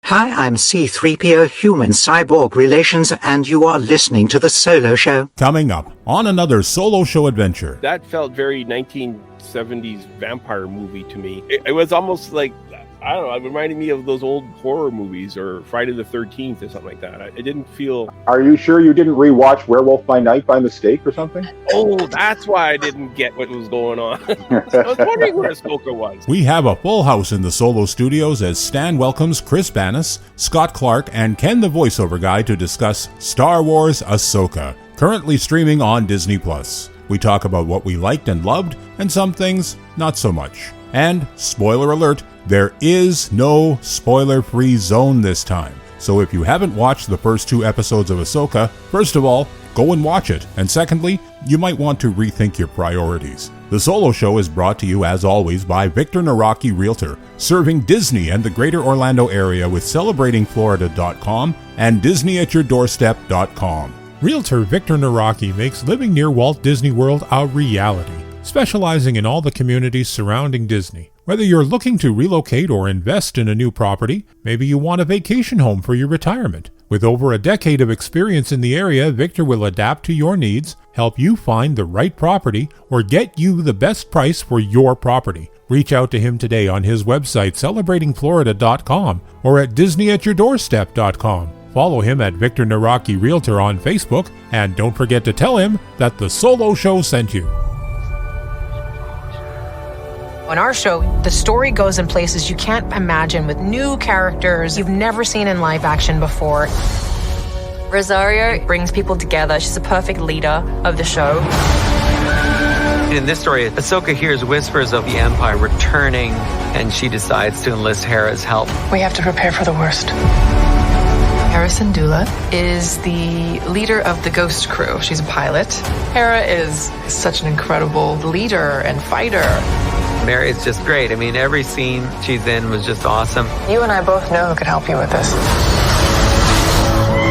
Hi, I'm C-3PO Human Cyborg Relations, and you are listening to The Solo Show. Coming up on another Solo Show adventure. That felt very 1970s vampire movie to me. It was almost like, I don't know, it reminded me of those old horror movies or Friday the 13th or something like that. It didn't feel... Are you sure you didn't rewatch Werewolf by Night by mistake or something? Oh, that's why I didn't get what was going on. I was wondering where Ahsoka was. We have a full house in the Solo Studios as Stan welcomes Kris Banas, Scott Clark, and Ken the Voiceover Guy to discuss Star Wars Ahsoka, currently streaming on Disney+. We talk about what we liked and loved, and some things not so much. And, spoiler alert, there is no spoiler-free zone this time. So if you haven't watched the first 2 episodes of Ahsoka, first of all, go and watch it. And secondly, you might want to rethink your priorities. The Solo Show is brought to you, as always, by Victor Naraki Realtor, serving Disney and the greater Orlando area with celebratingflorida.com and disneyatyourdoorstep.com. Realtor Victor Naraki makes living near Walt Disney World a reality, specializing in all the communities surrounding Disney. Whether you're looking to relocate or invest in a new property, maybe you want a vacation home for your retirement. With over a decade of experience in the area, Victor will adapt to your needs, help you find the right property, or get you the best price for your property. Reach out to him today on his website, celebratingflorida.com, or at disneyatyourdoorstep.com. Follow him at Victor Naraki Realtor on Facebook, and don't forget to tell him that the Solo Show sent you. On our show, the story goes in places you can't imagine with new characters you've never seen in live action before. Rosario brings people together. She's a perfect leader of the show. In this story, Ahsoka hears whispers of the Empire returning, and she decides to enlist Hera's help. We have to prepare for the worst. Hera Syndulla is the leader of the Ghost Crew. She's a pilot. Hera is such an incredible leader and fighter. Mary's just great. I mean, every scene she's in was just awesome. You and I both know who could help you with this.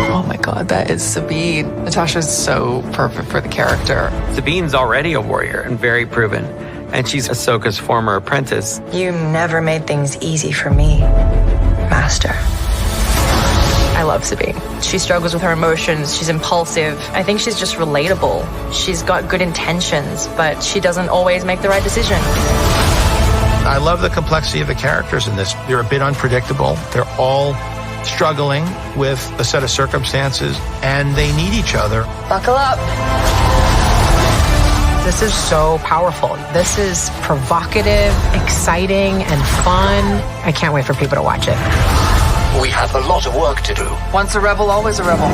Oh my God, that is Sabine. Natasha's so perfect for the character. Sabine's already a warrior and very proven, and she's Ahsoka's former apprentice. You never made things easy for me, Master. I love Sabine. She struggles with her emotions. She's impulsive. I think she's just relatable. She's got good intentions, but she doesn't always make the right decision. I love the complexity of the characters in this. They're a bit unpredictable. They're all struggling with a set of circumstances, and they need each other. Buckle up. This is so powerful. This is provocative, exciting, and fun. I can't wait for people to watch it. We have a lot of work to do. Once a rebel, always a rebel.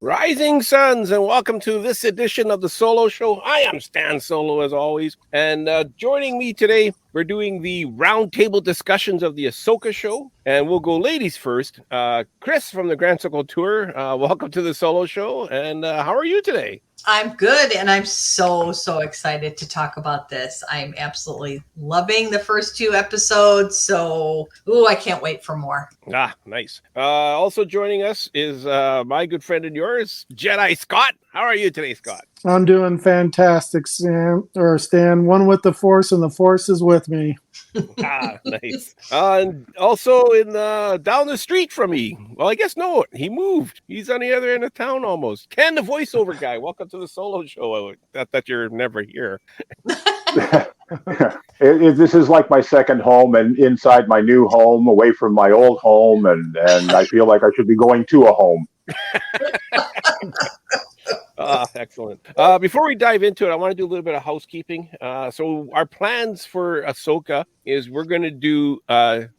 Rising suns, and welcome to this edition of the Solo Show. I am Stan Solo, as always, and joining me today, we're doing the roundtable discussions of the Ahsoka show, and we'll go ladies first. Kris from the Grand Circle Tour, welcome to the Solo Show, and how are you today? I'm good, and I'm so excited to talk about this. I'm absolutely loving the first 2 episodes, so I can't wait for more. Ah, nice. Also joining us is my good friend and yours, Jedi Scott. How are you today, Scott? I'm doing fantastic, Stan. One with the Force, and the Force is with me. Ah, nice. And also in down the street from me. Well, I guess no, he moved. He's on the other end of town almost. Ken, the voiceover guy. Welcome to the Solo Show. That you're never here. This is like my second home, and inside my new home, away from my old home, and I feel like I should be going to a home. Excellent. Before we dive into it, I want to do a little bit of housekeeping. So our plans for Ahsoka is we're going to do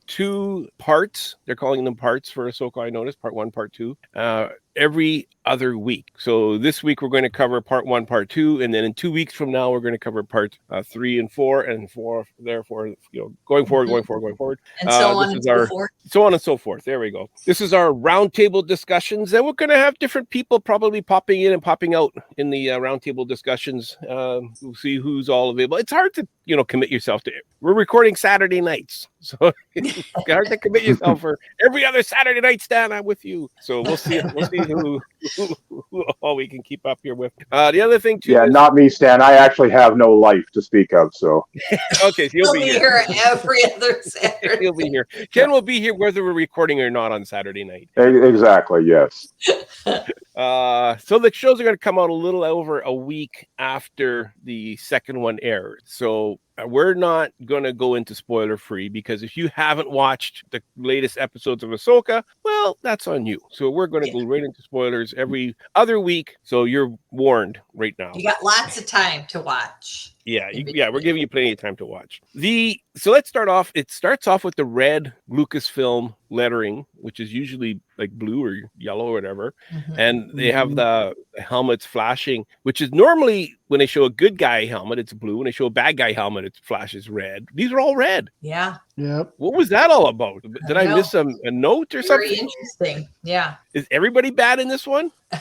2 parts. They're calling them parts for Ahsoka, I noticed, part 1, part 2, every other week. So this week we're going to cover part 1, part 2, and then in 2 weeks from now we're going to cover part 3 and 4, and 4 therefore, going forward. And so on and so forth. So on and so forth. There we go. This is our roundtable discussions, and we're going to have different people probably popping in and popping out in the roundtable discussions. We'll see who's all available. It's hard to commit yourself to it. We're recording Saturday nights. So you have to commit yourself for every other Saturday night, Stan. I'm with you. So we'll see who all we can keep up here with. The other thing too. Yeah, not me, Stan. I actually have no life to speak of. So okay, so he'll be here every other Saturday. He'll be here. Ken will be here whether we're recording or not on Saturday night. Exactly. Yes. So the shows are going to come out a little over a week after the second one aired. So we're not going to go into spoiler free, because if you haven't watched the latest episodes of Ahsoka, well, that's on you. So we're going to go right into spoilers every other week. So you're warned right now. You got lots of time to watch. Yeah, we're giving you plenty of time to watch. So let's start off. It starts off with the red Lucasfilm lettering, which is usually like blue or yellow or whatever. Mm-hmm. And they have the helmets flashing, which is normally when they show a good guy helmet, it's blue. When they show a bad guy helmet, it flashes red. These are all red. Yeah. Yep. What was that all about? Did I miss a note or something? Very interesting. Yeah. Is everybody bad in this one? I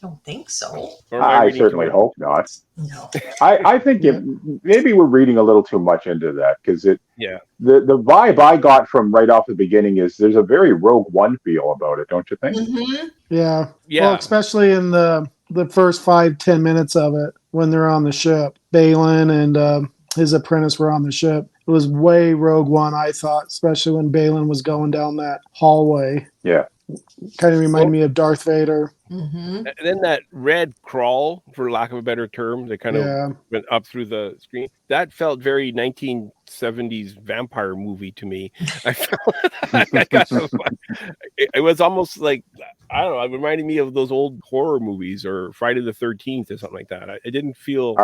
don't think so. I certainly hope not. No. I think maybe we're reading a little too much into that, because the vibe I got from right off the beginning is there's a very Rogue One feel about it, don't you think? Mm-hmm. Yeah. Well, especially in the first 5-10 minutes of it when they're on the ship. Balin and his apprentice were on the ship. It was way Rogue One, I thought, especially when Balin was going down that hallway. Yeah. Kind of reminded me of Darth Vader. Mm-hmm. And then that red crawl, for lack of a better term, that kind of went up through the screen. That felt very 1970s vampire movie to me. It was almost like, I don't know, it reminded me of those old horror movies or Friday the 13th or something like that. It didn't feel...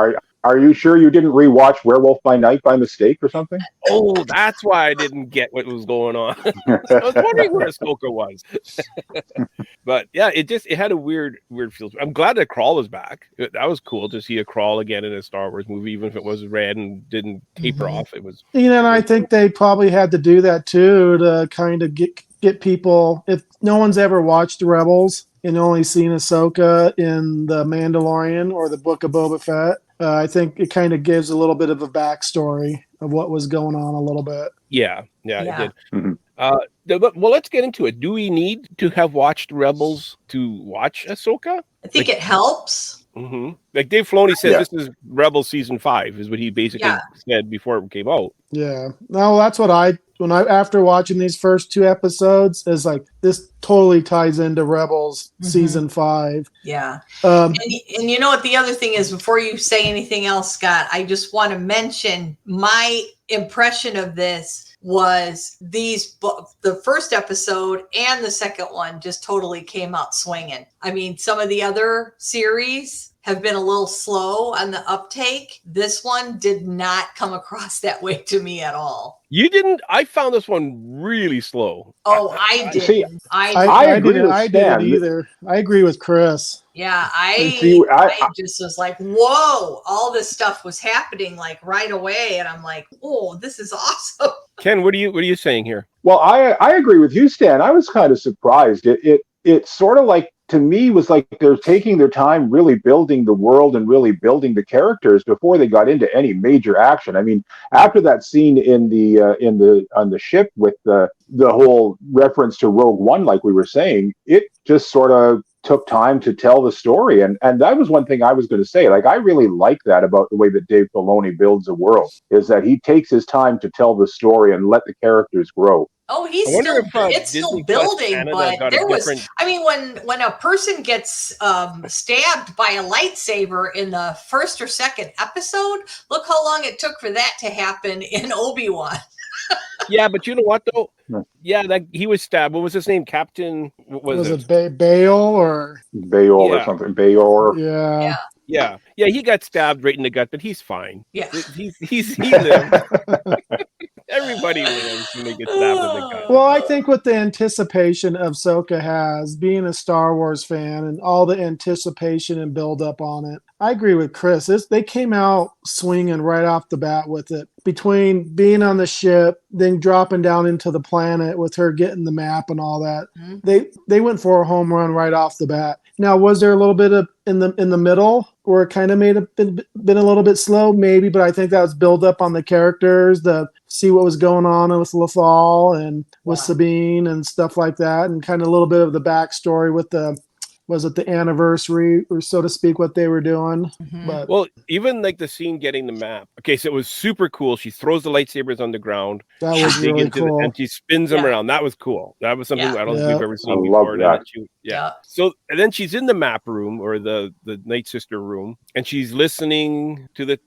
Are you sure you didn't rewatch Werewolf by Night by mistake or something? Oh, that's why I didn't get what was going on. I was wondering where Ahsoka was. But yeah, it had a weird feel. I'm glad that Crawl was back. That was cool to see a Crawl again in a Star Wars movie, even if it was red and didn't taper off. It was. And I think they probably had to do that too to kind of get people. If no one's ever watched Rebels and only seen Ahsoka in The Mandalorian or the Book of Boba Fett, I think it kind of gives a little bit of a backstory of what was going on a little bit. Yeah, it did. Mm-hmm. Well, let's get into it. Do we need to have watched Rebels to watch Ahsoka? I think it helps. Mm-hmm. Like Dave Filoni said, this is Rebels season 5, is what he basically said before it came out. Yeah. No, that's what after watching these first 2 episodes, is like, this totally ties into Rebels season 5. Yeah. And you know what the other thing is, before you say anything else, Scott, I just want to mention my impression of this was the first episode and the second one just totally came out swinging. I mean, some of the other series have been a little slow on the uptake. This one did not come across that way to me at all. You didn't? I found this one really slow. Oh, I did. See, I didn't either. I agree with Chris. Yeah, I just was like, whoa, all this stuff was happening like right away. And I'm like, oh, this is awesome. Ken, what are you saying here? Well, I agree with you, Stan. I was kind of surprised. It sort of like, to me, was like they're taking their time really building the world and really building the characters before they got into any major action. I mean, after that scene on the ship with the whole reference to Rogue One, like we were saying, it just sort of took time to tell the story. And that was one thing I was going to say. Like, I really like that about the way that Dave Filoni builds a world, is that he takes his time to tell the story and let the characters grow. Oh, it's still building, but there was, I mean, when a person gets stabbed by a lightsaber in the first or second episode, look how long it took for that to happen in Obi-Wan. Yeah, but you know what though? Yeah, that he was stabbed. What was his name? Captain? What was it? Bail or something? Bayor. Yeah. He got stabbed right in the gut, but he's fine. Yeah, he lived. Everybody lives when they get stabbed in the gut. Well, I think with the anticipation Ahsoka has, being a Star Wars fan and all the anticipation and build up on it, I agree with Chris. They came out swinging right off the bat with it. between being on the ship, then dropping down into the planet with her getting the map and all that, they went for a home run right off the bat. Now, was there a little bit of in the middle where it kind of been a little bit slow? Maybe, but I think that was build up on the characters, to see what was going on with Lafal and with Sabine and stuff like that, and kind of a little bit of the backstory with was it the anniversary, or so to speak, what they were doing. But well, even like the scene getting the map. Okay, so it was super cool. She throws the lightsabers on the ground. That was really cool. And she spins them around. That was cool. That was something I don't think we've ever seen I before. love that. So and then she's in the map room, or the Night Sister room, and she's listening to the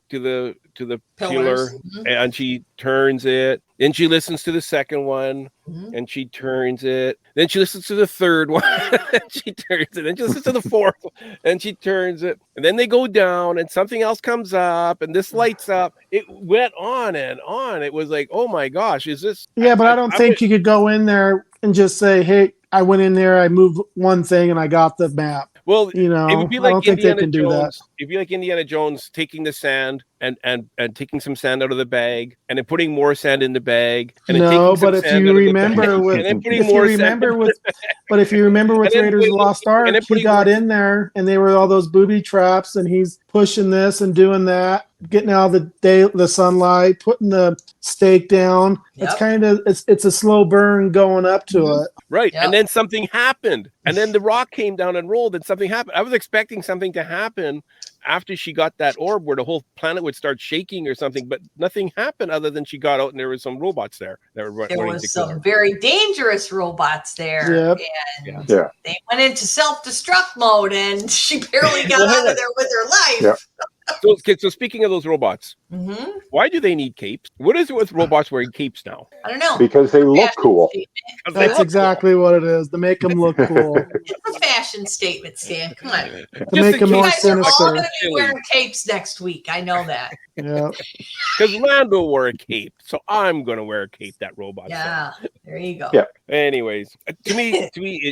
pillar, and she turns it. Then she listens to the second one, and she turns it. Then she listens to the third one, and she turns it. Then she listens to the fourth one, and she turns it. And then they go down, and something else comes up, and this lights up. It went on and on. It was like, oh my gosh, is this? Yeah, but I don't think you could go in there and just say, hey, I went in there, I moved one thing, and I got the map. Well, you know, it would be I like don't think they can do that. It'd be like Indiana Jones taking the sand and taking some sand out of the bag, and then putting more sand in the bag. And No, but if you remember with Raiders of the Lost Ark, he got in there, and they were all those booby traps, and he's pushing this and doing that, getting out of the sunlight, putting the stake down. It's kind of it's a slow burn going up to it. Right. And then something happened. And then the rock came down and rolled, and something happened. I was expecting something to happen after she got that orb where the whole planet would start shaking or something, but nothing happened other than she got out and there was some robots there. There was some very dangerous robots there. And they went into self-destruct mode, and she barely got out of there with her life. So speaking of those robots, why do they need capes? What is it with robots wearing capes now? I don't know. Because they look cool. That's exactly what it is, to make them look cool. It's a fashion statement, Stan. Come on. To make them more sinister. You guys are all going to be wearing capes next week. I know that. Yeah. Because Lando wore a cape, so I'm going to wear a cape that robot. Yeah, there you go. Yeah. Anyways, to me,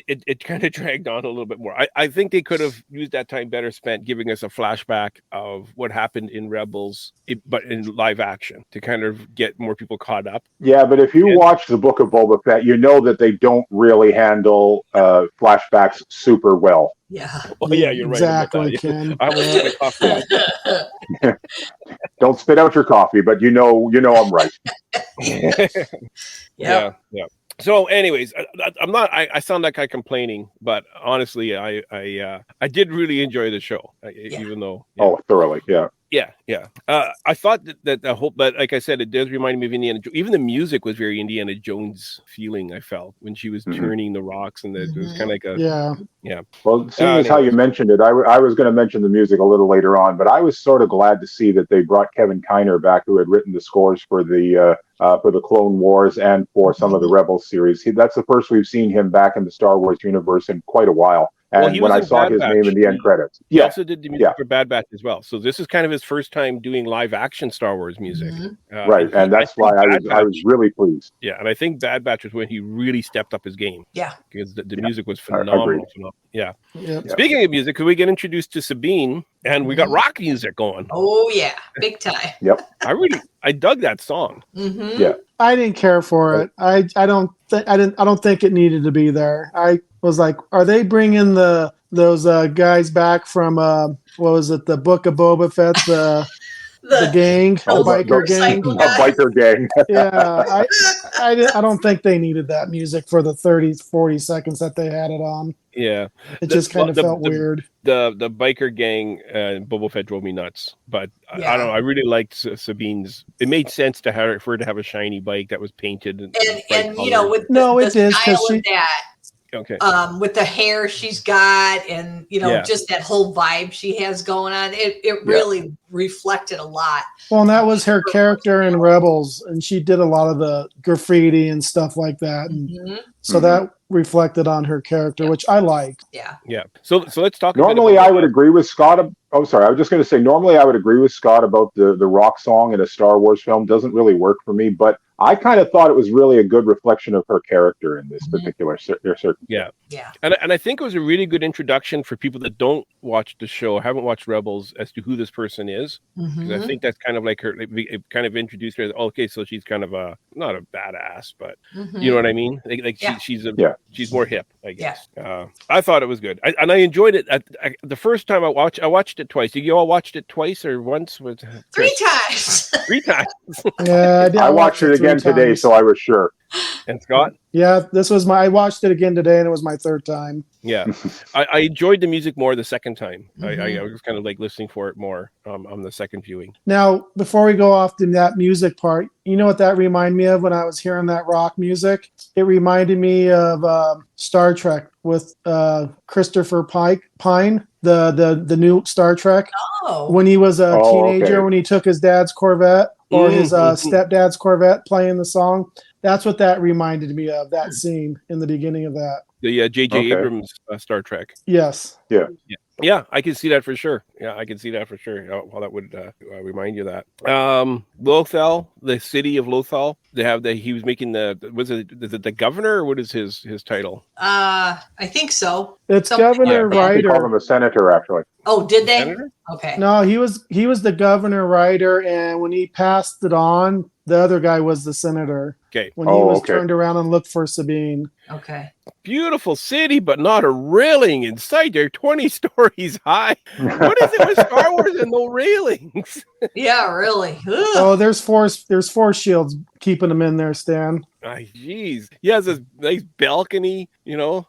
it kind of dragged on a little bit more. I think they could have used that time better spent giving us a flashback of what happened in Rebels, but in live action, to kind of get more people caught up. Yeah, but if you watch the Book of Boba Fett, you know that they don't really handle flashbacks super well. Yeah. Well, yeah, you're right. Exactly, Ken. I was coffee. Don't spit out your coffee, but you know I'm right. Yeah. So, anyways, I sound like I'm complaining, but honestly, I did really enjoy the show, even though. Oh, thoroughly, yeah. Yeah. I thought that the whole, but like I said, it does remind me of Indiana Jones. Even the music was very Indiana Jones feeling. I felt when she was turning the rocks, and it was kind of like a yeah. Well, seeing as how you mentioned it, I was going to mention the music a little later on, but I was sort of glad to see that they brought Kevin Kiner back, who had written the scores for the Clone Wars and for some of the Rebels series. That's the first we've seen him back in the Star Wars universe in quite a while. And when I saw his name in the end credits, he also did the music for Bad Batch as well. So this is kind of his first time doing live action Star Wars music, right? And that's why I was really pleased. Yeah, and I think Bad Batch was when he really stepped up his game. Yeah, because the music was phenomenal. Yeah. Speaking of music, could we get introduced to Sabine? And we got rock music going. Oh yeah, big time. Yep. I dug that song. Yeah. I didn't care for it. I don't think it needed to be there. I was like, are they bringing those guys back from what was it, the Book of Boba Fett, the gang, the biker gang, a biker gang? Yeah, I don't think they needed that music for the 30-40 seconds that they had it on. Yeah, it just kind of felt weird. The biker gang, Boba Fett drove me nuts, but I don't know. I really liked Sabine's. It made sense for her to have a shiny bike that was painted and you know, with the style of that. Okay. With the hair she's got, and just that whole vibe she has going on, it really reflected a lot. Well, and that was her character in Rebels, and she did a lot of the graffiti and stuff like that, and so that reflected on her character, which I liked. Yeah. So let's talk. Normally, I would agree with Scott. Oh, sorry. I was just going to say. Normally, I would agree with Scott about the rock song in a Star Wars film. Doesn't really work for me, but I kind of thought it was really a good reflection of her character in this particular circumstance. Yeah. Yeah. And I think it was a really good introduction for people that don't watch the show, haven't watched Rebels, as to who this person is. Because I think that's kind of like her, it kind of introduced her as, okay, so she's kind of a, not a badass, but you know what I mean? She's more hip, I guess. I thought it was good. And I enjoyed it. The first time I watched it twice. You all watched it twice or once? Three times. 3 times. Yeah, I watched it again today, so I was sure. And Scott? Yeah, I watched it again today, and it was my third time. Yeah, I enjoyed the music more the second time. I was kind of like listening for it more on the second viewing. Now, before we go off to that music part, you know what that reminded me of when I was hearing that rock music? It reminded me of Star Trek with Christopher Pine, the new Star Trek. Oh. When he was a teenager, when he took his dad's Corvette or his stepdad's Corvette playing the song. That's what that reminded me of, that scene in the beginning of that. The J.J. Abrams Star Trek. Yes. Yeah, I can see that for sure. Yeah, I can see that for sure. Well, that would remind you of that. Lothal, the city of Lothal, he was making is it the governor, or what is his title? I think so. It's Governor Ryder. They call him a senator, actually. Oh, did they? Senator? Okay. No, he was the Governor Ryder, and when he passed it on, the other guy was the senator. Okay. When he was turned around and looked for Sabine. Okay. Beautiful city, but not a railing in sight. They're 20 stories high. What is it with Star Wars and no railings? Yeah, really. Ugh. Oh, there's force shields keeping them in there, Stan. Jeez. He has this nice balcony, you know.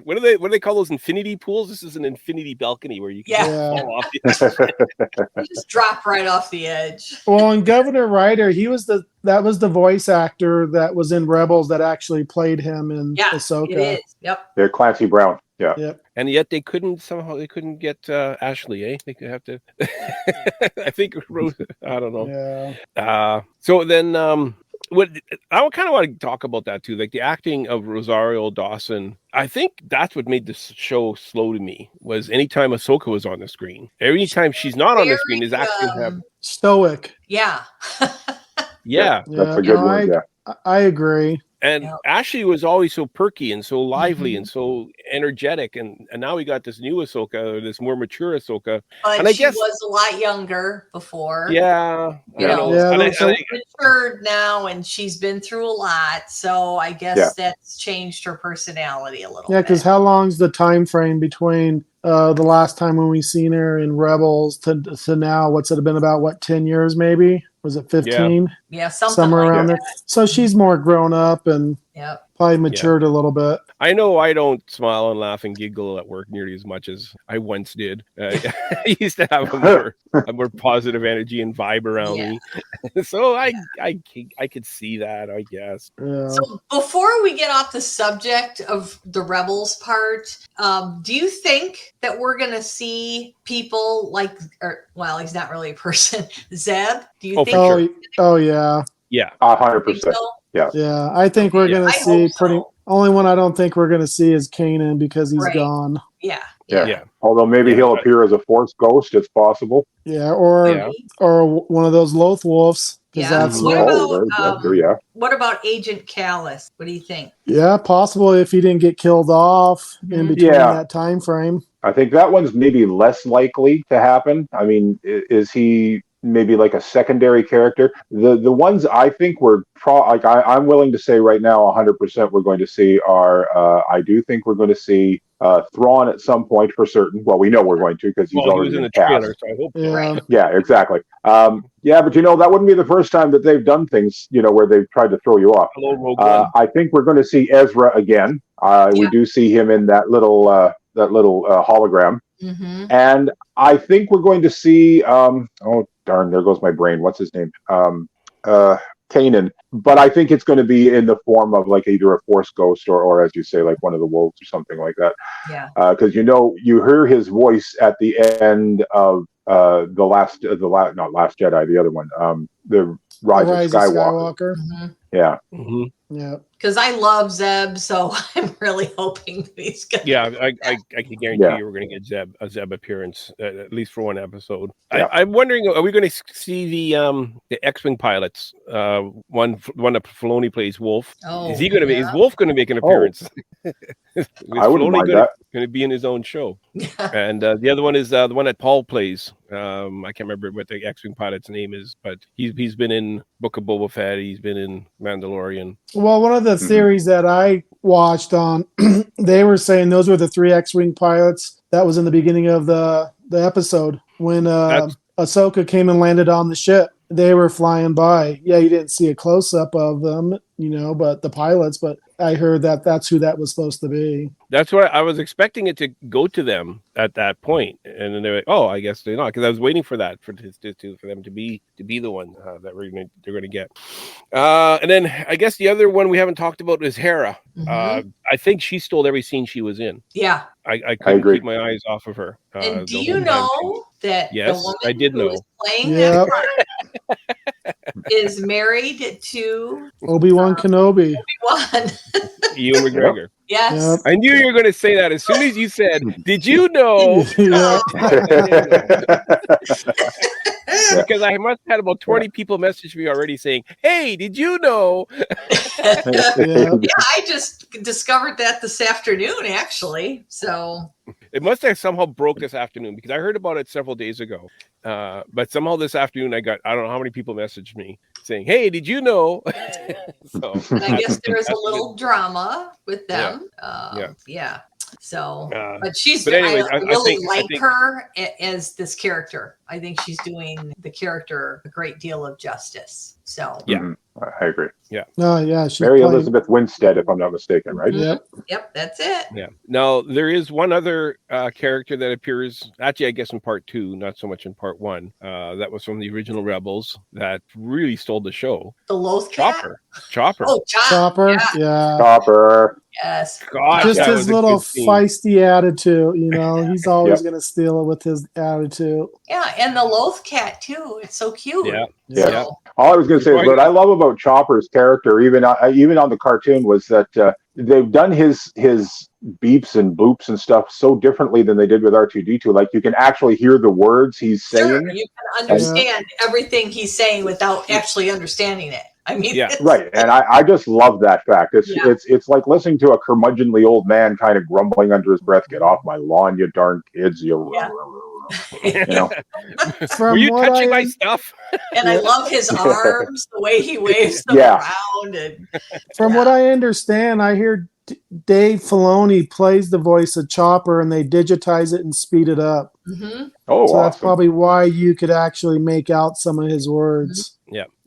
What do they call those infinity pools? This is an infinity balcony where you can fall off the edge. You just drop right off the edge. Well, and Governor Ryder, that was the voice actor that was in Rebels that actually played him in Ahsoka. It is. Yep. They're Clancy Brown. Yeah. Yep. And yet they couldn't get Ashley, eh? They could have to. I think I don't know. Yeah. So then, what I kind of want to talk about that too, like the acting of Rosario Dawson. I think that's what made this show slow to me. Was anytime Ahsoka was on the screen, anytime she's not on the screen, is acting stoic. Yeah. Yeah, that's a good one. Yeah, I agree. And Ashley was always so perky and so lively and so energetic, and now we got this new Ahsoka, this more mature Ahsoka. But and I she guess was a lot younger before. Yeah, you know, she's matured now, and she's been through a lot. So I guess that's changed her personality a little. Yeah, because how long's the time frame between the last time when we seen her in Rebels to now? What's it been about? 10 years maybe? Was it 15? Yeah, somewhere around there. So she's more grown up and probably matured a little bit. I know I don't smile and laugh and giggle at work nearly as much as I once did. I used to have a more positive energy and vibe around me. So I could see that, I guess. Yeah. So before we get off the subject of the Rebels part, do you think that we're going to see people he's not really a person, Zeb? Do you think? Oh, yeah. Yeah. 100%. Yeah. Yeah, I think we're going to see only one I don't think we're going to see is Kanan because he's gone. Yeah. Although maybe he'll appear as a Force ghost, it's possible. Yeah, or one of those Loth Wolves. That's what about Agent Callus? What do you think? Yeah, possible if he didn't get killed off in between that time frame. I think that one's maybe less likely to happen. I mean, is he maybe like a secondary character? The ones I think I'm willing to say right now 100% we're going to see are I do think we're going to see Thrawn at some point for certain. Well, we know we're going to because he's already in the cast. trailer, so I hope Yeah, exactly. But that wouldn't be the first time that they've done things, where they've tried to throw you off. I think we're going to see Ezra again. We do see him in that little hologram. Mm-hmm. And I think we're going to see darn, there goes my brain. What's his name? Kanan. But I think it's going to be in the form of like either a Force ghost or as you say, like one of the wolves or something like that. Yeah. Because you hear his voice at the end of not Last Jedi, the other one, the Rise of Skywalker. Mm-hmm. Yeah. Mm-hmm. Yeah. Because I love Zeb, so I'm really hoping that he's going to. Yeah, I can guarantee you we're going to get a Zeb appearance, at least for one episode. Yeah. I'm wondering, are we going to see the X-Wing pilots? One that Filoni plays, Wolf. Oh, is Wolf going to make an appearance? I wouldn't mind that. Going to be in his own show. And the other one is the one that Paul plays. I can't remember what the X-Wing pilot's name is, but he's been in Book of Boba Fett. He's been in Mandalorian. Well, one of the theories that I watched on, they were saying those were the 3 X-Wing pilots that was in the beginning of the episode when Ahsoka came and landed on the ship. They were flying by. Yeah, you didn't see a close-up of them, but the pilots, but I heard that that's who that was supposed to be. That's what I was expecting it to go to them at that point, and then they're like, "Oh, I guess they're not," because I was waiting for that for them to be the one that they're going to get. And then I guess the other one we haven't talked about is Hera. I think she stole every scene she was in. Yeah, I couldn't keep my eyes off of her. And do you know that yes, the woman I did know. Is playing that part is married to Obi-Wan Kenobi. Obi-Wan. Ewan McGregor. Yes. Yep. I knew you were going to say that as soon as you said, "Did you know?" Because I must have had about 20 people message me already saying, "Hey, did you know?" Yeah, I just discovered that this afternoon, actually. So it must have somehow broke this afternoon because I heard about it several days ago. But somehow this afternoon I don't know how many people messaged me saying, "Hey, did you know?" So I guess there's a little drama with them. Yeah. So, but she's. Anyway, I really like her as this character. I think she's doing the character a great deal of justice. So yeah, I agree. Yeah. Oh yeah, she's Mary Elizabeth Winstead, if I'm not mistaken, right? Yep, that's it. Yeah. Now there is one other character that appears. Actually, I guess in part 2, not so much in part 1. That was from the original Rebels that really stole the show. The Loth Chopper. Oh, Chopper. Yeah. Chopper. Yes. God, just his little feisty attitude, he's always going to steal it with his attitude. Yeah, and the Loth cat too. It's so cute. Yeah. All I was going to say is what I love about Chopper's character, even on the cartoon, was that they've done his beeps and bloops and stuff so differently than they did with R2-D2. Like you can actually hear the words he's saying. Sure, you can understand everything he's saying without actually understanding it. I mean, right, and I just love that fact. It's like listening to a curmudgeonly old man kind of grumbling under his breath, "Get off my lawn, you darn kids!" You know. Were you touching my stuff? And I love his arms, the way he waves them around. And from what I understand, I hear Dave Filoni plays the voice of Chopper, and they digitize it and speed it up. Oh, so that's probably why you could actually make out some of his words.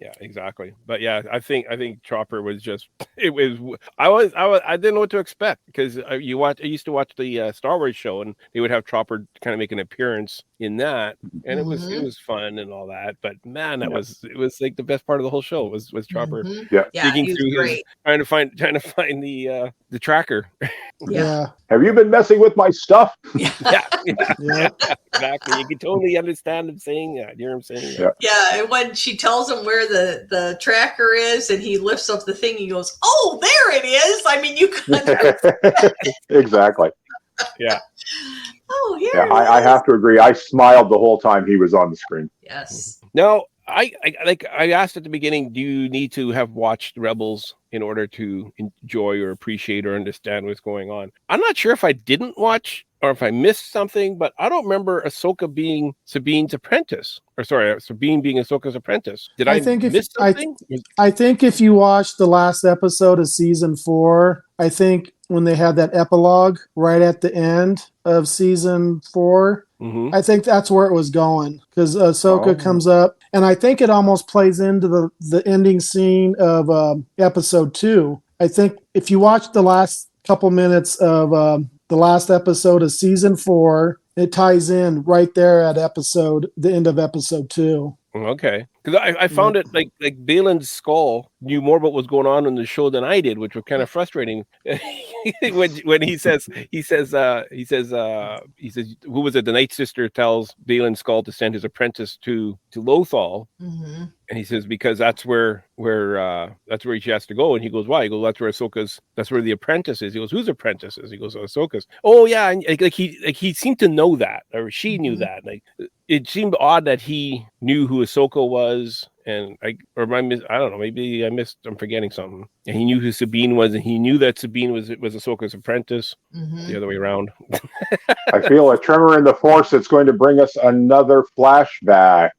Yeah, exactly. But yeah, I think Chopper was just I didn't know what to expect because I used to watch the Star Wars show and they would have Chopper kind of make an appearance in that, and it was fun and all that. But man, it was like the best part of the whole show was Chopper digging through his trying to find the tracker. Yeah. Have you been messing with my stuff? Yeah. Exactly. You can totally understand him saying that. You hear him saying that. Yeah, and when she tells him where the tracker is and he lifts up the thing, he goes, "Oh, there it is." I mean, you could exactly. Yeah. Oh, here. Yeah, I have to agree. I smiled the whole time he was on the screen. Yes. Now, I asked at the beginning, do you need to have watched Rebels in order to enjoy or appreciate or understand what's going on? I'm not sure if I didn't watch or if I missed something, but I don't remember Ahsoka being Sabine's apprentice. Or sorry, Sabine being Ahsoka's apprentice. Did I miss something? I think if you watch the last episode of season 4, I think when they had that epilogue right at the end of season 4, I think that's where it was going because Ahsoka comes up, and I think it almost plays into the ending scene of episode 2. I think if you watch the last couple minutes of the last episode of season 4, it ties in right there at the end of episode 2. Okay, because I found it like Balin's skull knew more about what's going on in the show than I did, which was kind of frustrating. when he says who was it? The Night Sister tells Balin's skull to send his apprentice to Lothal. Mm-hmm. And he says because that's where he has to go, and he goes, why? He goes, that's where the apprentice is. He goes, whose apprentice is? He goes, Ahsoka's. Oh yeah, and he seemed to know that, or she knew that. Like it seemed odd that he knew who Ahsoka was, and I don't know, maybe I'm forgetting something. And he knew who Sabine was, and he knew that Sabine was Ahsoka's apprentice. The other way around. I feel a tremor in the force that's going to bring us another flashback.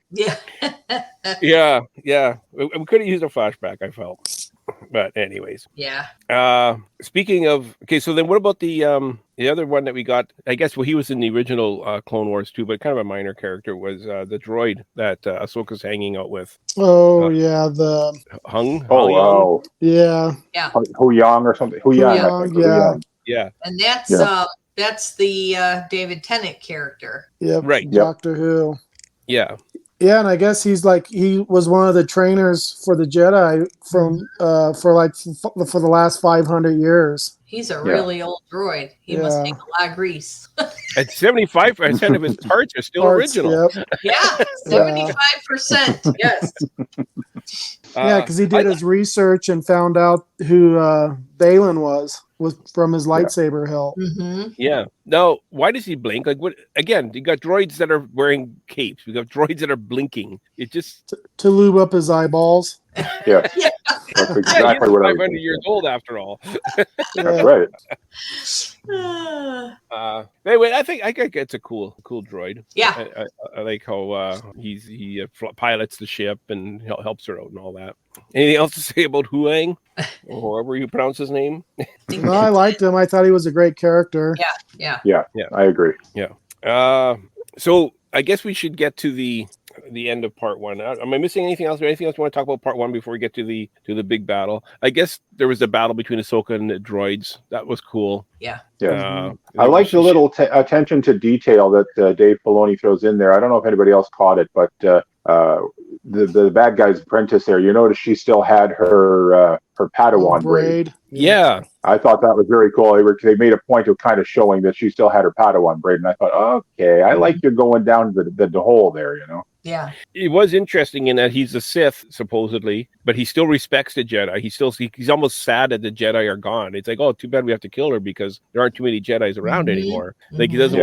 Yeah. yeah. We could have used a flashback, I felt. But anyways. Yeah. Speaking of, okay, so then what about the other one that we got? I guess he was in the original Clone Wars too, but kind of a minor character was the droid that Ahsoka's hanging out with. Oh yeah, the Hung. Oh wow. Yeah. Yeah. Hu Yang or something. Hu Yang. I think. Yeah. Yeah. And that's the David Tennant character. Yep. Right. Doctor Who. Yeah. Yeah, and I guess he was one of the trainers for the Jedi for the last 500 years. He's a really old droid. He must take a lot of grease. And 75% of his parts are still original. Yep. Yeah, 75%. Yes. Yeah, because he did his research and found out who Balin was from his lightsaber hilt. Mm-hmm. Yeah. Now, why does he blink? Like, what? Again, you got droids that are wearing capes. You got droids that are blinking. It just to lube up his eyeballs. Yeah. That's exactly what I was 500 years old after all. That's right. Anyway, I think it's a cool droid. Yeah. I like how he pilots the ship and helps her out and all that. Anything else to say about Huang, or however you pronounce his name? No, I liked him. I thought he was a great character. Yeah. I agree. Yeah. So I guess we should get to the end of part one. Am I missing anything else? Or anything else you want to talk about part one before we get to the big battle? I guess there was a battle between Ahsoka and the droids. That was cool. Yeah. I like the little attention to detail that Dave Filoni throws in there. I don't know if anybody else caught it, but the bad guy's apprentice there, you notice she still had her Padawan braid. Yeah. I thought that was very cool. They made a point of kind of showing that she still had her Padawan braid, and I thought, okay, I like you going down the hole there, you know. Yeah. It was interesting in that he's a Sith, supposedly, but he still respects the Jedi. He's almost sad that the Jedi are gone. It's like, oh, too bad we have to kill her because there aren't too many Jedis around anymore. Like he doesn't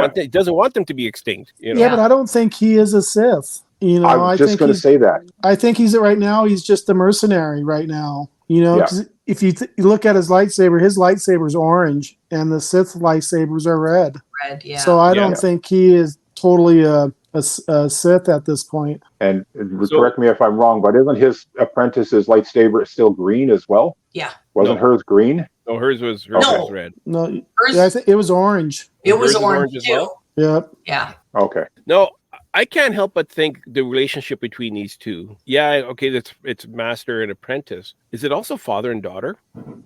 want them to be extinct. You know? Yeah, but I don't think he is a Sith. You know, I was just going to say that. I think right now he's just a mercenary right now. You know, 'cause if you look at his lightsaber's orange, and the Sith lightsabers are red. Red, yeah. So I don't think he is totally a Sith at this point. And correct me if I'm wrong, but isn't his apprentice's lightsaber still green as well? Yeah. Wasn't hers green? No, hers was red. No, I think it was orange. It was orange as too. well? Yep. Yeah. Okay. No, I can't help but think the relationship between these two. Yeah, okay, it's master and apprentice. Is it also father and daughter?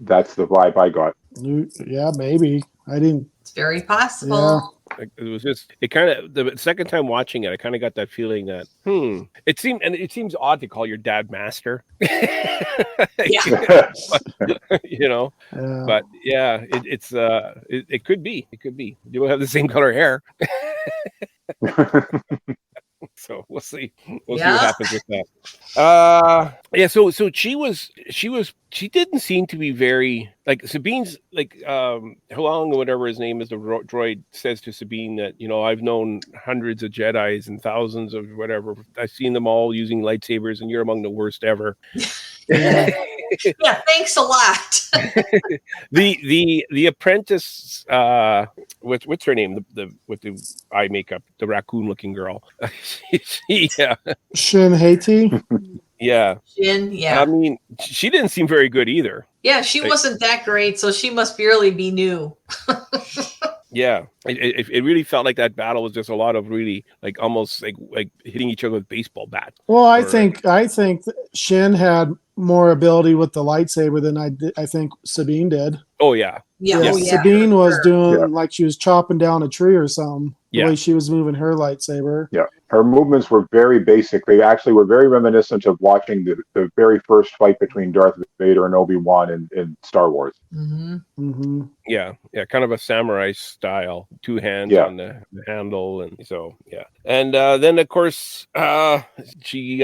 That's the vibe I got. Yeah, maybe. I didn't. It's very possible. It was just, it kind of, the second time watching it, I kind of got that feeling that, it seems odd to call your dad master. You know, but yeah, it could be. You will have the same color hair. So we'll see. We'll see what happens with that. So she didn't seem to be very like Sabine's like how long or whatever his name is, the droid says to Sabine that, you know, I've known hundreds of Jedis and thousands of whatever. I've seen them all using lightsabers, and you're among the worst ever. Yeah, thanks a lot. the apprentice, what's her name? With the eye makeup, the raccoon looking girl. Shin Haiti. Yeah. Shin, yeah. I mean, she didn't seem very good either. Yeah, she wasn't that great, so she must really be new. Yeah, it really felt like that battle was just a lot of really like almost like hitting each other with baseball bats. Well, I think Shin had more ability with the lightsaber than I think Sabine did. Oh yeah. Yeah. Sabine was doing Yeah. like she was chopping down a tree or something. The Yeah. way she was moving her lightsaber. Yeah, her movements were very basic. They actually were very reminiscent of watching the very first fight between Darth Vader and Obi-Wan in Star Wars. Yeah, kind of a samurai style, 2 hands on the handle, and so and then of course she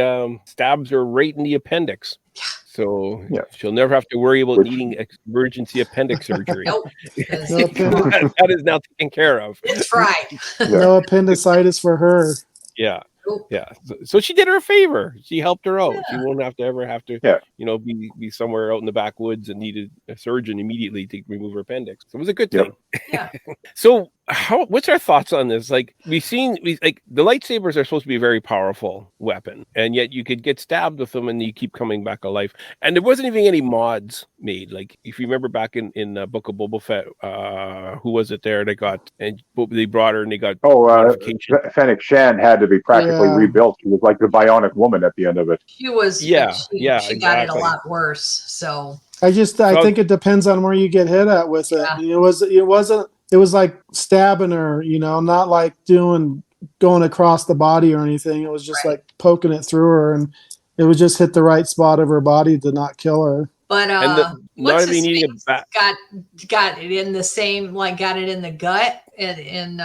stabs her right in the appendix. So she'll never have to worry about needing emergency appendix surgery. That is now taken care of. It's right. No appendicitis for her. Yeah. So she did her a favor. She helped her out. She won't have to be somewhere out in the backwoods and needed a surgeon immediately to remove her appendix. So it was a good thing. Yeah. So what's our thoughts on this? Like the lightsabers are supposed to be a very powerful weapon, and yet you could get stabbed with them and you keep coming back alive. And there wasn't even any mods made. Like if you remember back in Book of Boba Fett, who was it there? They brought her and they got modification. Fennec Shan had to be practically rebuilt. She was like the bionic woman at the end of it. She was. She exactly. got it a lot worse. So I think it depends on where you get hit at with it. It was like stabbing her, not like going across the body or anything. It was just like poking it through her, and it would just hit the right spot of her body to not kill her. But not even needing a bat. Got it in the same, like got it in the gut in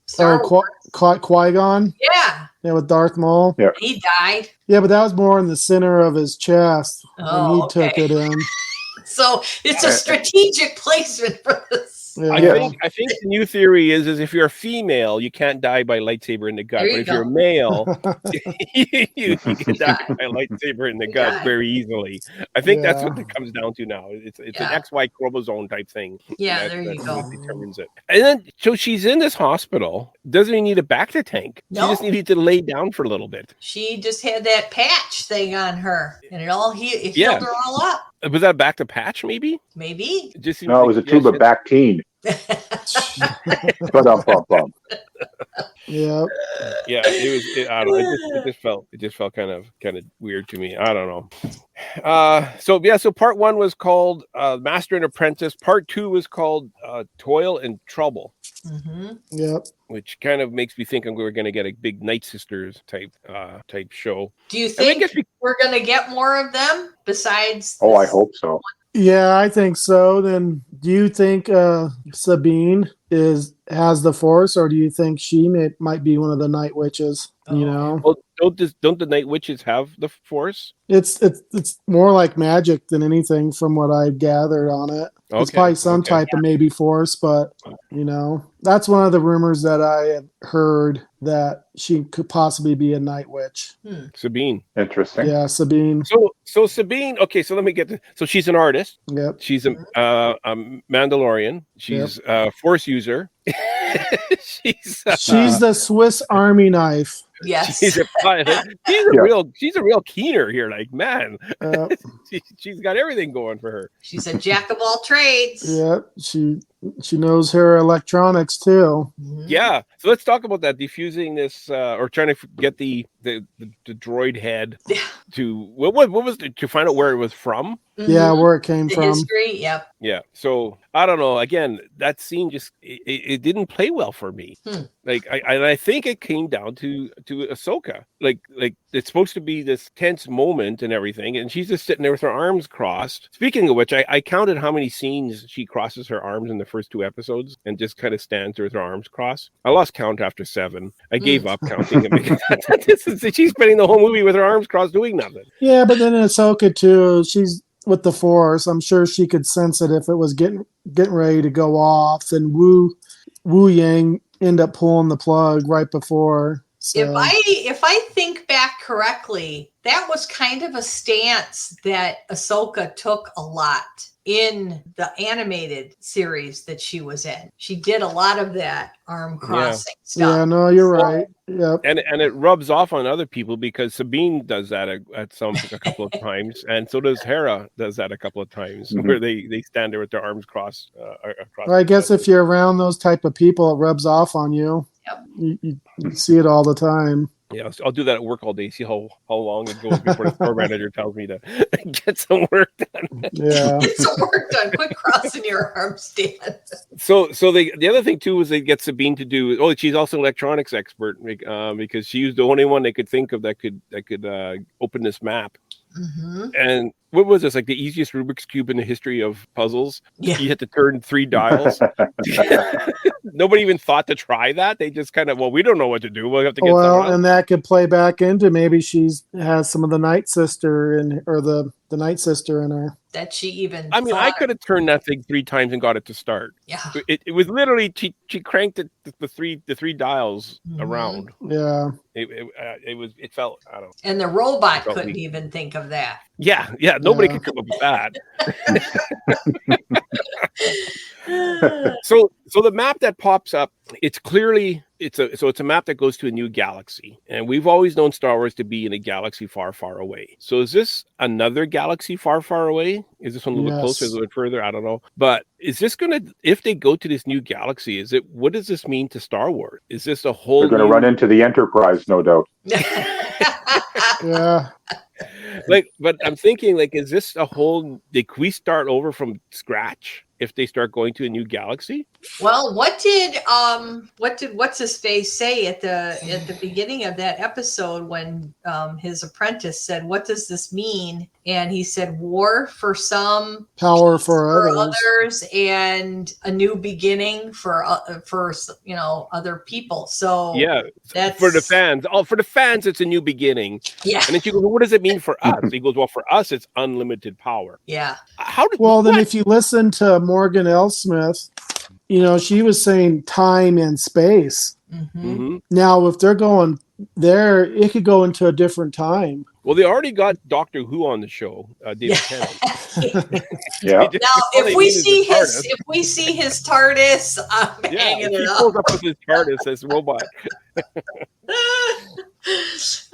Star Wars. Qui-Gon? Yeah. Yeah, with Darth Maul. Yeah. He died. Yeah, but that was more in the center of his chest when he took it in. So it's a strategic placement for this. Yeah. I think the new theory is if you're a female, you can't die by lightsaber in the gut. But if you're a male, you can die by lightsaber in the gut very easily. I think that's what it comes down to now. It's an XY chromosome type thing. Yeah, there you go. What determines it. And then so she's in this hospital. Doesn't even need a back to tank. No. She just needed to lay down for a little bit. She just had that patch thing on her, and it healed her all up. Was that back to patch? Maybe. It was a tube of Bactine. Yeah. Yeah, it was. I don't know. It just felt kind of weird to me. I don't know. So part 1 was called Master and Apprentice. Part 2 was called Toil and Trouble. Yep. Which kind of makes me think we're going to get a big Night Sisters type show. Do you think we're going to get more of them besides? Oh, I hope so. Yeah, I think so. Then, do you think Sabine has the Force, or do you think she might be one of the Night Witches? Well, don't the Night Witches have the Force? It's more like magic than anything, from what I've gathered on it. Okay. It's probably some type of maybe Force, but that's one of the rumors that I had heard, that she could possibly be a Night Witch. Sabine. Interesting. Yeah, Sabine. So Sabine. Okay, so let me get so she's an artist. Yep. She's a Mandalorian. She's a Force user. She's the Swiss Army knife. Yes. She's a real keener here. Like, man, she's got everything going for her. She's a jack of all trades. Yeah, she knows her electronics too. Yeah. So let's talk about that. Defusing this, or trying to get the droid head to what was to find out where it was from. Yeah, where it came from. History. Yep. Yeah. So I don't know. Again, that scene just it didn't play well for me. Like I think it came down to Ahsoka. Like it's supposed to be this tense moment and everything, and she's just sitting there with her arms crossed. Speaking of which, I counted how many scenes she crosses her arms in the first 2 episodes and just kind of stands there with her arms crossed. I lost count after 7. I gave up counting. She's spending the whole movie with her arms crossed doing nothing. Yeah, but then in Ahsoka too, she's with the Force. I'm sure she could sense it if it was getting ready to go off, and Wu Yang end up pulling the plug right before. So. If I think back correctly, that was kind of a stance that Ahsoka took a lot in the animated series that she was in. She did a lot of that arm crossing stuff. Yeah, no, you're right. Yep. And it rubs off on other people, because Sabine does that a couple of times, and so does Hera does that a couple of times, where they stand there with their arms crossed. Well, I guess if you're around those type of people, it rubs off on you. Yep. You see it all the time. Yeah, I'll do that at work all day. See how long it goes before the store manager tells me to get some work done. Yeah. Get some work done. Quit crossing your arms, Dan. So the other thing too is they get Sabine to do. Oh, she's also an electronics expert because she was the only one they could think of that could open this map. Mm-hmm. And what was this, like the easiest Rubik's Cube in the history of puzzles? Yeah. You had to turn 3 dials. Nobody even thought to try that. They just kind of, we don't know what to do. We'll have to get someone else. And that could play back into maybe has some of the Night Sister or the Night Sister in her. That she even I mean, I could have turned that thing 3 times and got it to start. Yeah. It was literally she cranked it the three dials around. Yeah. It felt, I don't know. And the robot couldn't even think of that. Yeah, nobody could come up with that. So the map that pops up, it's clearly it's a map that goes to a new galaxy, and we've always known Star Wars to be in a galaxy far, far away. So is this another galaxy far, far away? Is this one a little bit closer, a little bit further? I don't know. But is this if they go to this new galaxy, what does this mean to Star Wars? Is this a whole? They're going to run into the Enterprise, no doubt. Yeah. But I'm thinking, is this a whole? Can we start over from scratch if they start going to a new galaxy? Well, what did what's his face say at the beginning of that episode when his apprentice said, "What does this mean?" And he said, "War for some, power for others, and a new beginning for other people." So yeah, that's for the fans. Oh, for the fans, it's a new beginning. Yeah. And then she goes, "What does it mean for us?" He goes, "Well, for us, it's unlimited power." Yeah. Then if you listen to Morgan L. Smith, she was saying time and space. Mm-hmm. Now, if they're going there, it could go into a different time. Well, they already got Doctor Who on the show, David Tennant. Yeah. Now, if we see his TARDIS, hanging it up. He pulls up with his TARDIS as robot.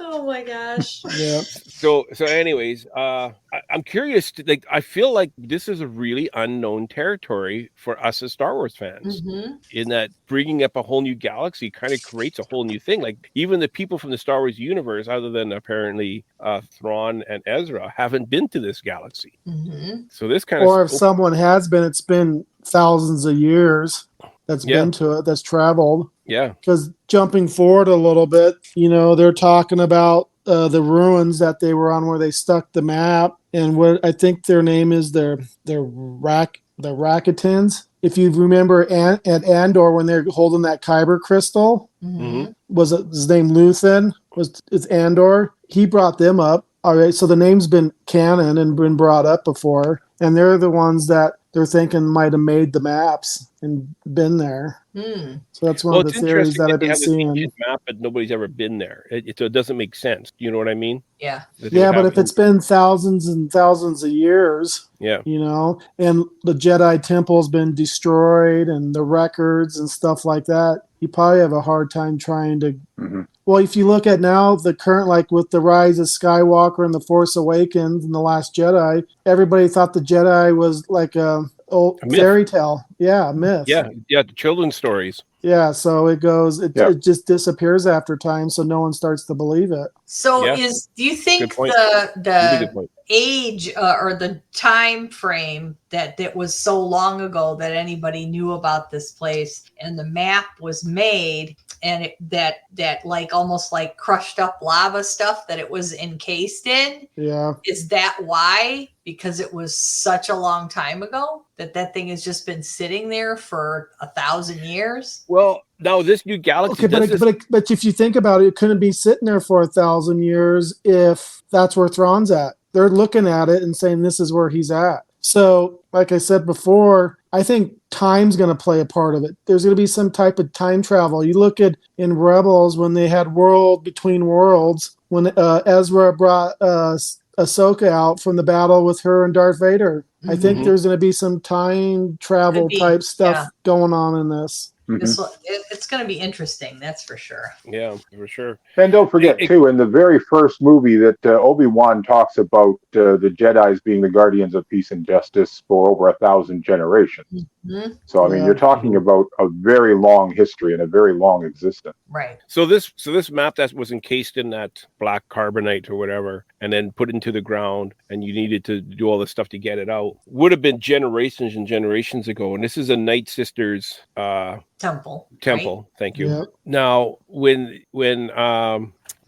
Oh my gosh. Yeah. So anyways, I'm curious. I feel like this is a really unknown territory for us as Star Wars fans. Mm-hmm. In that bringing up a whole new galaxy kind of creates a whole new thing. Like even the people from the Star Wars universe, other than apparently Thrawn and Ezra, haven't been to this galaxy. Mm-hmm. So this kind or if someone has been, it's been thousands of years that's been to it, that's traveled. Yeah. Because jumping forward a little bit, they're talking about the ruins that they were on where they stuck the map, and what I think their name is the Rakatans. If you remember at Andor when they're holding that Kyber crystal, was it his name Luthen? It's Andor. He brought them up. All right, so the name's been canon and been brought up before, and they're the ones that they're thinking might have made the maps and been there. So that's one of the theories that I've been seeing. Map, but nobody's ever been there, so it doesn't make sense. You know what I mean? Yeah. Yeah, but if it's been thousands and thousands of years, and the Jedi Temple's been destroyed and the records and stuff like that, you probably have a hard time trying to. Mm-hmm. Well, if you look at now the current, like with the rise of Skywalker and the Force Awakens and the Last Jedi, everybody thought the Jedi was like a fairy tale. Yeah, a myth. Yeah, the children's stories. Yeah, so it just disappears after time, so no one starts to believe it. So do you think the age or the time frame that was so long ago that anybody knew about this place and the map was made and that like almost like crushed up lava stuff that it was encased in? Yeah. Is that why? Because it was such a long time ago that thing has just been sitting there for 1,000 years? Well, now this new galaxy. Okay, but if you think about it, it couldn't be sitting there for 1,000 years if that's where Thrawn's at. They're looking at it and saying this is where he's at. So, like I said before, I think time's going to play a part of it. There's going to be some type of time travel. You look at in Rebels when they had World Between Worlds, when Ezra brought Ahsoka out from the battle with her and Darth Vader. I think there's going to be some time travel type stuff going on in this. It's going to be interesting, that's for sure. Yeah, for sure. And don't forget, too, in the very first movie that Obi-Wan talks about the Jedis being the guardians of peace and justice for over 1,000 generations. Mm-hmm. So I mean, you're talking about a very long history and a very long existence. Right. So this map that was encased in that black carbonite or whatever, and then put into the ground, and you needed to do all this stuff to get it out, would have been generations and generations ago. And this is a Night Sisters temple. Right? Thank you. Yep. Now, when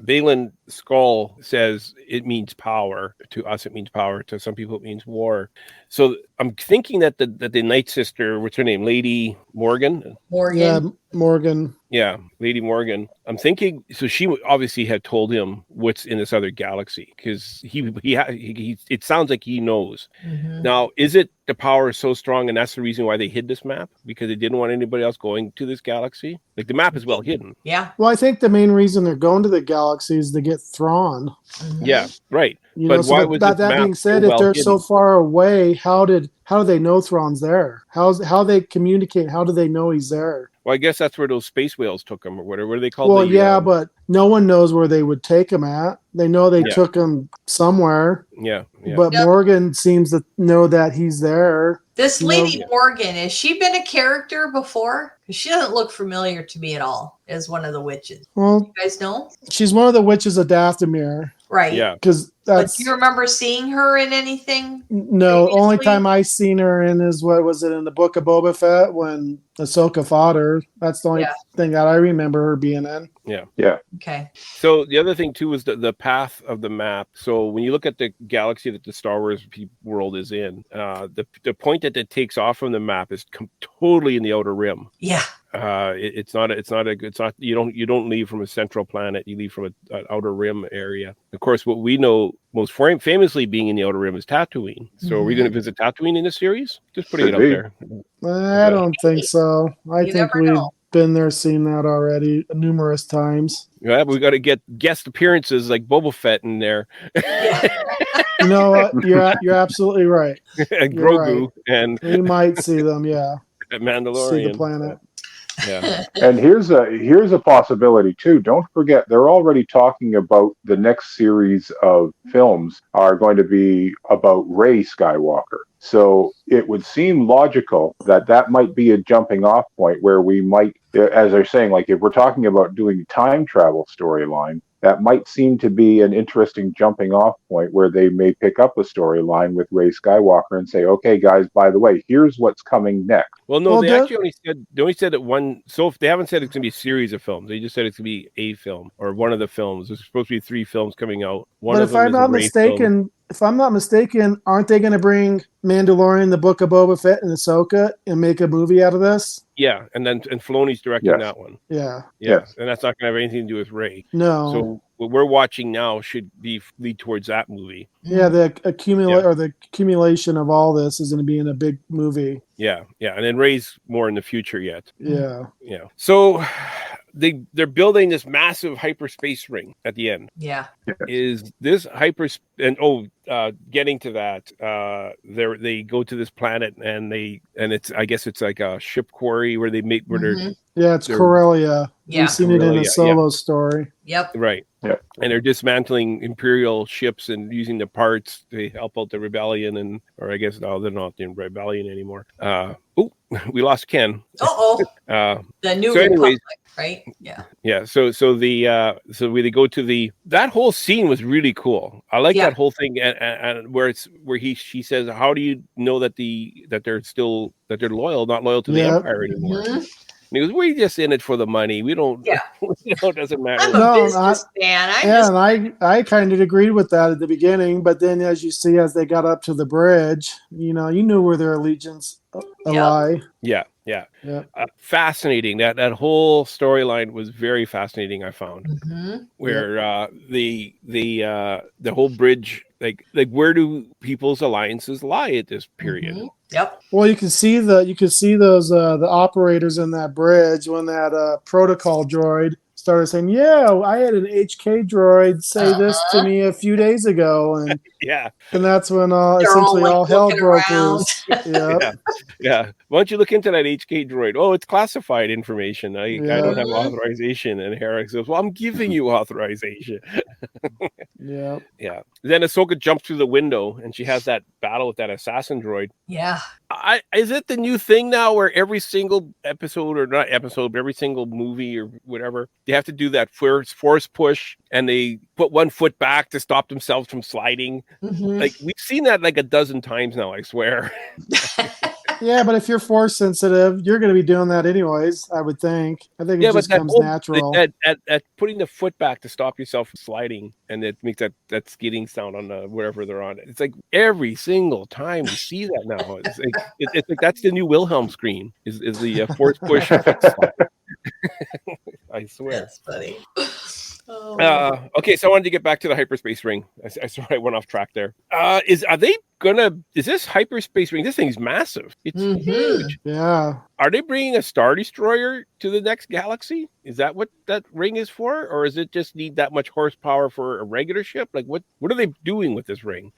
Valen Skull says it means power. To us, it means power. To some people, it means war. So I'm thinking that the Night Sister, what's her name, Lady Morgan? Yeah, Morgan. Yeah, Lady Morgan. I'm thinking, so she obviously had told him what's in this other galaxy, because he it sounds like he knows. Mm-hmm. Now, is it the power is so strong, and that's the reason why they hid this map, because they didn't want anybody else going to this galaxy? Like, the map is well hidden. Yeah. Well, I think the main reason they're going to the galaxy is to get Thrawn. Mm-hmm. Yeah, right. You But know, so why was that this map being said, so if well they're hidden? so far away, how do they know Thrawn's there? How they communicate? How do they know he's there? Well, I guess that's where those space whales took him, or whatever. What are they called? Well, yeah, but no one knows where they would take him at. They know they took him somewhere. Yeah. But Morgan seems to know that he's there. This Lady Morgan, has she been a character before? Because she doesn't look familiar to me at all as one of the witches. Well, You guys know? she's one of the witches of Dathomir. Right. Yeah. Because But do you remember seeing her in anything? No, previously? only time I seen her in is what was it in the Book of Boba Fett when Ahsoka fought her. That's the only thing that I remember her being in. Yeah. Yeah. Okay. So the other thing too is the path of the map. So when you look at the galaxy that the Star Wars world is in, the point that it takes off from the map is totally in the outer rim. Yeah. It's not you don't leave from a central planet. You leave from an outer rim area. Of course, what we know most famously being in the outer rim is Tatooine. So are we going to visit Tatooine in this series? Just putting it out there. I don't think so. I think we've been there, seen that already numerous times. Yeah, we got to get guest appearances like Boba Fett in there. You know what? You're absolutely right. And You're Grogu right. and We might see them. Yeah. Mandalorian. See the planet. Yeah. And here's a possibility too. Don't forget, they're already talking about the next series of films are going to be about Rey Skywalker. So it would seem logical that might be a jumping off point where we might, as they're saying, like if we're talking about doing time travel storyline, that might seem to be an interesting jumping off point where they may pick up a storyline with Rey Skywalker and say, okay, guys, by the way, here's what's coming next. Well, no, they actually only said that one. So if they haven't said it's going to be a series of films. They just said it's going to be a film or one of the films. There's supposed to be 3 films coming out. One But of if them I'm is a not Rey film. if I'm not mistaken, aren't they going to bring Mandalorian, the Book of Boba Fett, and Ahsoka and make a movie out of this? Yeah, and Filoni's directing that one. Yeah. Yes, and that's not going to have anything to do with Rey. No. So what we're watching now should lead towards that movie. Yeah, the accumulation of all this is going to be in a big movie. Yeah, and then Rey's more in the future yet. Yeah. Yeah. So they're building this massive hyperspace ring at the end. Yeah. Is this getting to that, they go to this planet and I guess it's like a ship quarry where they make it's Corellia. We've seen it in a Solo story. Yep. Right. Yeah. And they're dismantling Imperial ships and using the parts to help out the rebellion, or I guess they're not in rebellion anymore. We lost Ken. The New Republic, Republic, right? Yeah. Yeah. So when they go to that whole scene was really cool. I like that whole thing, and where she says, "How do you know that they're loyal, not loyal to the Empire anymore?" Mm-hmm. And he goes, "We're just in it for the money. We don't. It doesn't matter." I'm a businessman. I kind of agreed with that at the beginning, but then as you see, as they got up to the bridge, you knew where their allegiance lie. Yeah. Fascinating. That whole storyline was very fascinating. I found where the whole bridge, like where do people's alliances lie at this period? Mm-hmm. Yep. Well, you can see those the operators in that bridge when that protocol droid started saying, "Yeah, I had an HK droid say this to me a few days ago," and and that's when essentially all hell broke loose. Yeah. Why don't you look into that HK droid? Oh, it's classified information. I don't have authorization. And Hera says, "Well, I'm giving you authorization." Yeah. Then Ahsoka jumps through the window and she has that battle with that assassin droid. Yeah. Is it the new thing now where every single episode, or not episode, but every single movie or whatever, they have to do that force push and they put one foot back to stop themselves from sliding? Mhm. Like, we've seen that like a dozen times now, I swear. Yeah, but if you're force sensitive, you're going to be doing that anyways, I would think. I think it just comes natural. That putting the foot back to stop yourself from sliding, and it makes that skidding sound on wherever they're on. It's like every single time we see that now. It's like that's the new Wilhelm screen. Is the force push? I swear. That's funny. Okay, so I wanted to get back to the hyperspace ring. I sorry I went off track there. Is this hyperspace ring? This thing's massive. It's huge. Yeah. Are they bringing a Star Destroyer to the next galaxy? Is that what that ring is for, or is it just need that much horsepower for a regular ship? Like, what are they doing with this ring?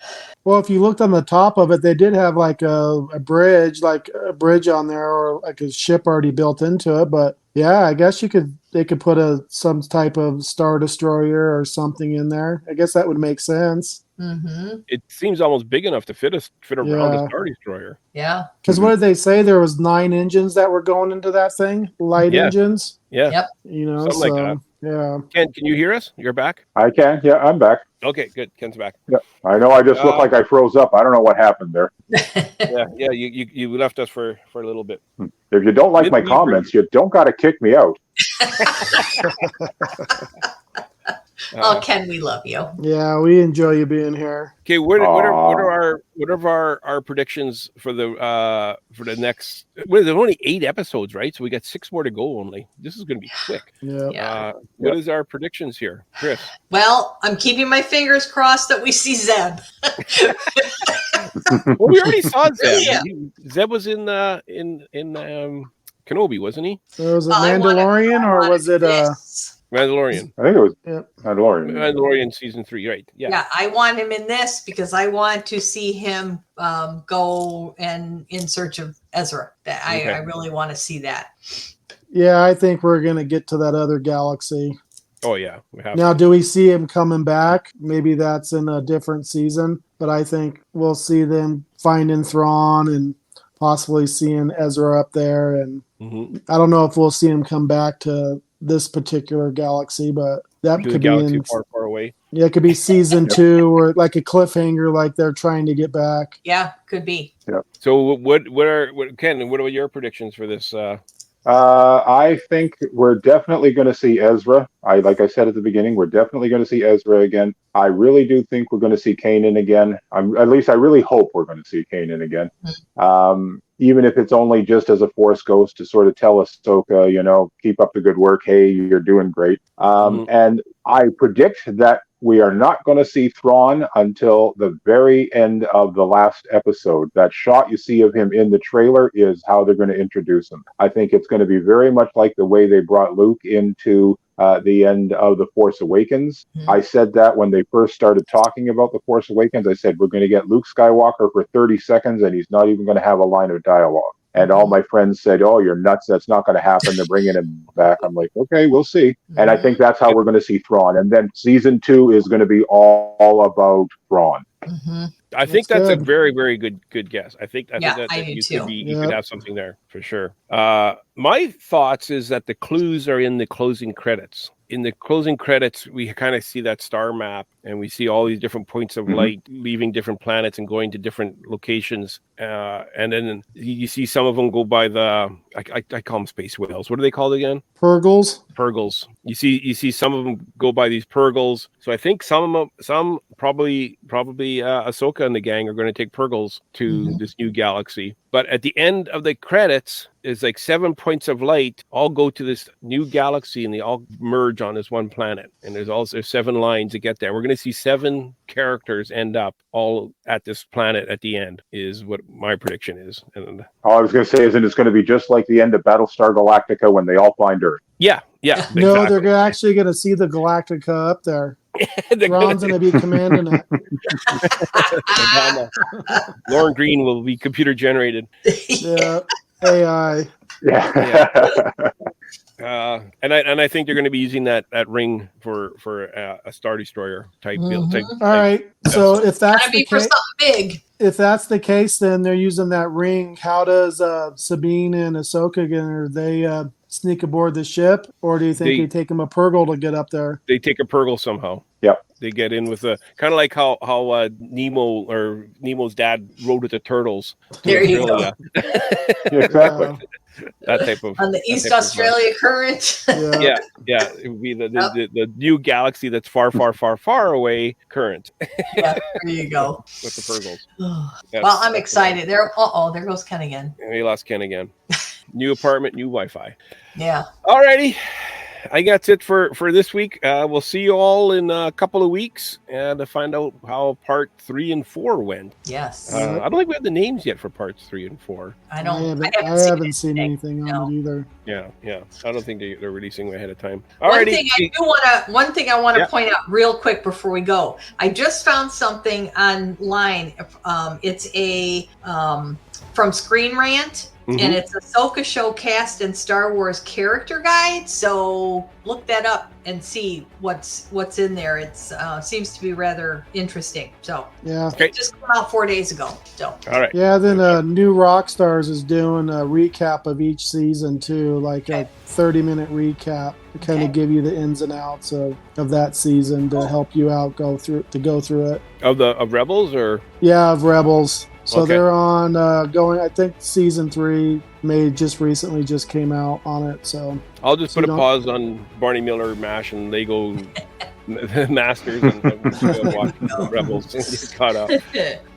Well, if you looked on the top of it, they did have like a bridge on there, or like a ship already built into it. But yeah, I guess they could put some type of Star Destroyer or something in there. I guess that would make sense. Mm-hmm. It seems almost big enough to fit around a Star Destroyer. Yeah. Because what did they say? There was 9 engines that were going into that thing, light engines. Yeah. Yep. You know, something like that. Yeah. Ken, can you hear us? You're back? I can. Yeah, I'm back. Okay, good. Ken's back. Yeah, I know. I just look like I froze up. I don't know what happened there. Yeah. You left us for a little bit. If you don't like my comments, you don't got to kick me out. Oh, Ken, we love you. Yeah, we enjoy you being here. Okay, what are our predictions for the next? Well, there's only 8 episodes, right? So we got 6 more to go. Only this is going to be quick. Yeah. What is our predictions here, Kris? Well, I'm keeping my fingers crossed that we see Zeb. Well, we already saw Zeb. Really? Yeah. Zeb was in Kenobi, wasn't he? So was it Mandalorian or was it Mandalorian? I think it was Mandalorian. Mandalorian season 3, right? Yeah, I want him in this because I want to see him go and in search of Ezra. I really want to see that. Yeah, I think we're going to get to that other galaxy. Oh, yeah. We have now, do we see him coming back? Maybe that's in a different season, but I think we'll see them finding Thrawn and possibly seeing Ezra up there. And I don't know if we'll see him come back to this particular galaxy, but that could be in far away. Yeah, it could be season 2 or like a cliffhanger, like they're trying to get back. Yeah, could be. Yeah. So Ken? What are your predictions for this? I think we're definitely going to see Ezra. Like I said at the beginning, we're definitely going to see Ezra again. I really do think we're going to see Kanan again. At least I really hope we're going to see Kanan again. Even if it's only just as a Force ghost to sort of tell Ahsoka, keep up the good work. Hey, you're doing great. And I predict that we are not going to see Thrawn until the very end of the last episode. That shot you see of him in the trailer is how they're going to introduce him. I think it's going to be very much like the way they brought Luke into the end of The Force Awakens. I said that when they first started talking about The Force Awakens. I said, we're going to get Luke Skywalker for 30 seconds and he's not even going to have a line of dialogue. And all my friends said, oh, you're nuts. That's not going to happen. They're bringing him back. I'm like, okay, we'll see. And I think that's how we're going to see Thrawn. And then season 2 is going to be all about Thrawn. I think that's a very, very good guess. I think I do too. You could have something there for sure. My thoughts is that the clues are in the closing credits. In the closing credits, we kind of see that star map and we see all these different points of light leaving different planets and going to different locations. And then you see some of them go by I call them space whales. What are they called again? Purgles. You see some of them go by these Purgles. So I think some probably Ahsoka and the gang are going to take Purgles to this new galaxy. But at the end of the credits, is like 7 points of light all go to this new galaxy and they all merge on this one planet. And there's 7 lines to get there. We're going to see 7 characters end up all at this planet at the end is what my prediction is. And all I was going to say is, it's going to be just like the end of Battlestar Galactica when they all find Earth. Yeah. Exactly. No, they're actually going to see the Galactica up there. Ron's going to be commanding it. Lauren Green will be computer generated. Yeah, AI. And I think they're going to be using that ring for a Star Destroyer type build. All right. So if that's the case, for something big. if that's the case, then they're using that ring. How does Sabine and Ahsoka get? Are they sneak aboard the ship, or do you think they take them a Purgle to get up there? They take a Purgle somehow. Yep. They get in with a kind of like how Nemo or Nemo's dad rode with the turtles. There you go. Exactly. That type of on the East Australia current. Yeah. It would be the new galaxy that's far, far, far, far away current. Yeah, there you go. With the Purgles. Well, I'm excited. There goes Ken again. And we lost Ken again. New apartment, new Wi-Fi. Yeah. Alrighty. I think that's it for this week. We'll see you all in a couple of weeks to find out how part 3 and 4 went. Yes. I don't think we have the names yet for parts 3 and 4. I haven't seen anything on it either. Yeah. I don't think they're releasing ahead of time. One thing I want to point out real quick before we go. I just found something online. It's a from Screen Rant. Mm-hmm. And it's Ahsoka show cast and Star Wars character guide. So look that up and see what's in there. It's seems to be rather interesting. So it just came out 4 days ago. So all right. Yeah, then New Rockstars is doing a recap of each season too, like a 30-minute recap to kind of give you the ins and outs of that season to help you out go through it. Of Rebels or of Rebels. So they're on going. I think season 3 just recently came out on it. So I'll just put a pause on Barney Miller MASH and Lego Masters and watch Rebels and get caught up.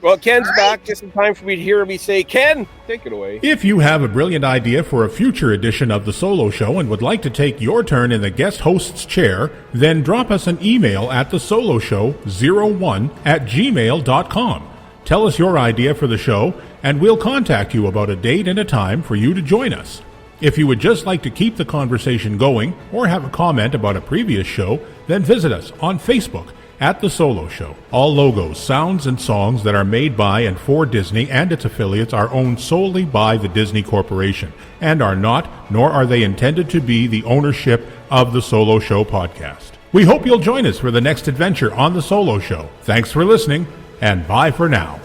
Well, Ken's back just in time for me to hear me say, Ken, take it away. If you have a brilliant idea for a future edition of The Solo Show and would like to take your turn in the guest host's chair, then drop us an email at thesoloshow01@gmail.com. Tell us your idea for the show, and we'll contact you about a date and a time for you to join us. If you would just like to keep the conversation going or have a comment about a previous show, then visit us on Facebook at The Solo Show. All logos, sounds, and songs that are made by and for Disney and its affiliates are owned solely by the Disney Corporation and are not, nor are they intended to be, the ownership of The Solo Show podcast. We hope you'll join us for the next adventure on The Solo Show. Thanks for listening, and bye for now.